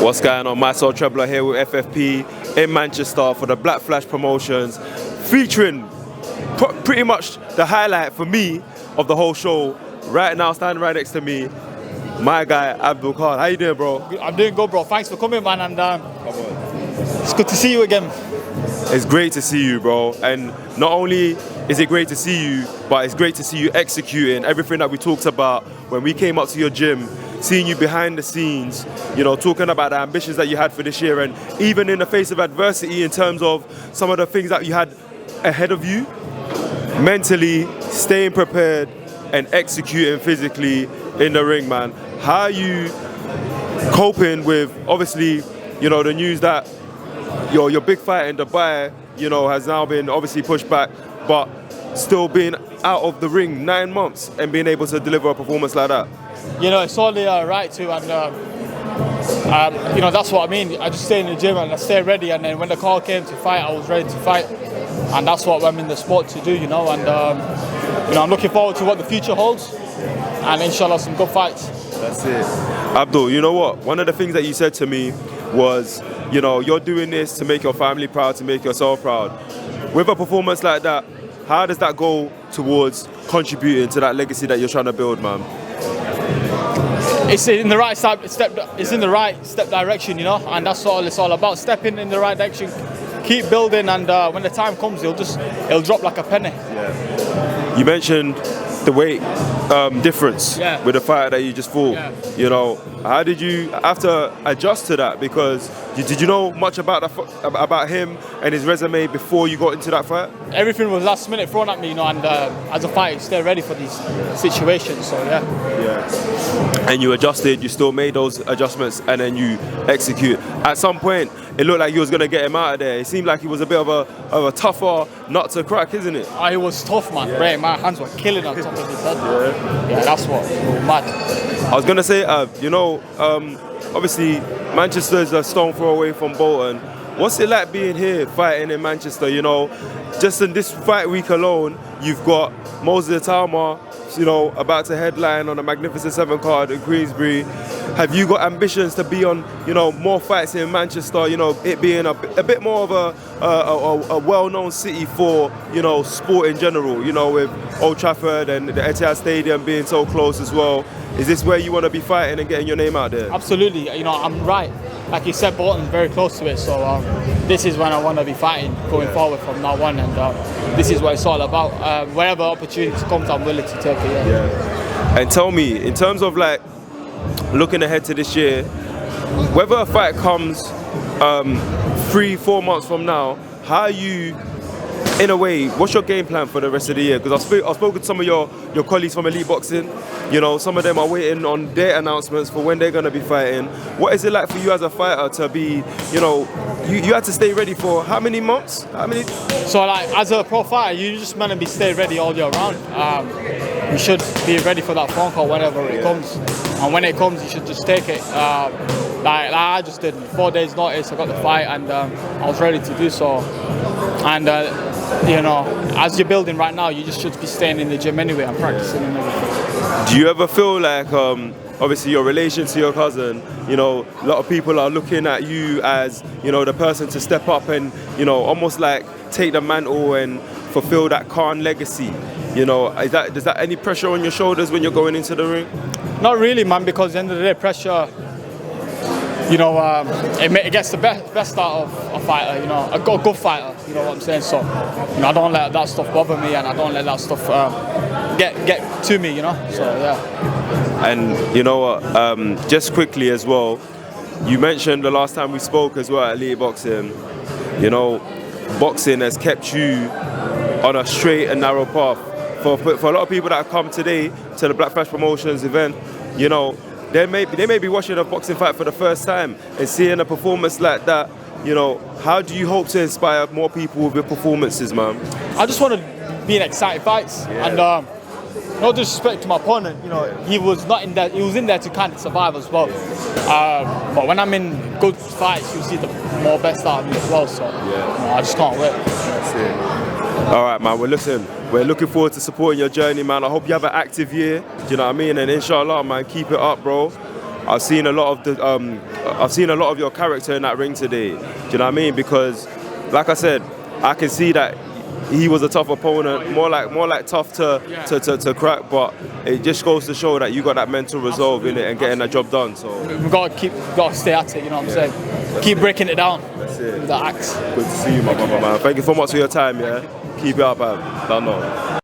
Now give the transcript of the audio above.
What's going on? My Soul Traveller here with FFP in Manchester for the Black Flash promotions, featuring pretty much the highlight for me of the whole show. Right now, standing right next to me, my guy Abdul Khan. How you doing, bro? I'm doing good, bro. Thanks for coming, man. And it's good to see you again. It's great to see you, bro. And not only is it great to see you, but it's great to see you executing everything that we talked about when we came up to your gym. Seeing you behind the scenes, you know, talking about the ambitions that you had for this year, and even in the face of adversity in terms of some of the things that you had ahead of you, mentally staying prepared and executing physically in the ring, man. How are you coping with, obviously, you know, the news that your big fight in Dubai, you know, has now been obviously pushed back, but still being out of the ring 9 months and being able to deliver a performance like that? You know, it's only right to, and you know, that's what I mean. I just stay in the gym and I stay ready, and then when the call came to fight, I was ready to fight, and that's what I'm in the sport to do, you know. And you know, I'm looking forward to what the future holds, and inshallah some good fights. That's it. Abdul, you know what? One of the things that you said to me was, you know, you're doing this to make your family proud, to make yourself proud. With a performance like that, how does that go towards contributing to that legacy that you're trying to build, man? It's in the right step. It's in the right step direction, you know, and that's all it's all about. Stepping in the right direction, keep building, and when the time comes, it'll drop like a penny. Yeah. You mentioned the weight difference with the fighter that you just fought. Yeah. You know, how did you have to adjust to that? Because did you know much about him and his resume before you got into that fight? Everything was last minute thrown at me, you know, and as a fighter, you stay ready for these situations. So yeah. And you adjusted. You still made those adjustments, and then you execute. At some point, it looked like you was gonna get him out of there. It seemed like he was a bit of a tougher nut to crack, isn't it? It was tough, man. Yeah. My hands were killing on top of his head. Yeah, that's what mad. I was gonna say, you know, obviously Manchester's a stone throw away from Bolton. What's it like being here fighting in Manchester? You know, just in this fight week alone, you've got Moses Talma, you know, about to headline on a Magnificent 7 card in Queensbury. Have you got ambitions to be on, you know, more fights in Manchester? You know, it being a bit more of a well-known city for, you know, sport in general. You know, with Old Trafford and the Etihad Stadium being so close as well. Is this where you want to be fighting and getting your name out there? Absolutely. You know, I'm right. Like you said, Bolton's very close to it. So this is when I want to be fighting going forward from now on. And this is what it's all about. Wherever opportunity comes, I'm willing to take it. Yeah. And tell me, in terms of like looking ahead to this year, whether a fight comes 3-4 months from now, how are you, in a way, what's your game plan for the rest of the year? Because I've spoken to some of your colleagues from Elite Boxing. You know, some of them are waiting on their announcements for when they're going to be fighting. What is it like for you as a fighter to be, you know, you had to stay ready for how many months? So, like, as a pro fighter, you just want to be stay ready all year round. You should be ready for that phone call whenever it comes. And when it comes, you should just take it. Like I just did. 4 days notice, I got the fight, and I was ready to do so. And you know, as you're building right now, you just should be staying in the gym anyway and practicing and everything. Do you ever feel like, obviously your relation to your cousin, you know, a lot of people are looking at you as, you know, the person to step up and, you know, almost like take the mantle and fulfill that Khan legacy? You know, does that any pressure on your shoulders when you're going into the ring? Not really, man, because at the end of the day, pressure, you know, it gets the best out of a fighter, you know, a good fighter, you know what I'm saying? So, you know, I don't let that stuff bother me, and I don't let that stuff get to me, you know, so yeah. And you know what, just quickly as well, you mentioned the last time we spoke as well at Elite Boxing, you know, boxing has kept you on a straight and narrow path. For a lot of people that have come today to the Black Flash Promotions event, you know, they may be watching a boxing fight for the first time and seeing a performance like that. You know, how do you hope to inspire more people with your performances, man? I just want to be in exciting fights, and no disrespect to my opponent, you know, he was not in there. He was in there to kind of survive as well. But when I'm in good fights, you see the more best out of me as well. So you know, I just can't wait. That's it. All right, man. Well, listen, we're looking forward to supporting your journey, man. I hope you have an active year. Do you know what I mean? And inshallah, man, keep it up, bro. I've seen a lot of your character in that ring today. Do you know what I mean? Because, like I said, I can see that he was a tough opponent, more like tough to crack, but it just goes to show that you got that mental resolve in it and getting that job done. So we've got to stay at it. You know what I'm saying? Keep breaking it down. That's it. With the axe. Good to see you, my brother, man. Thank you so much for your time. Yeah, keep it up, man. Don't know.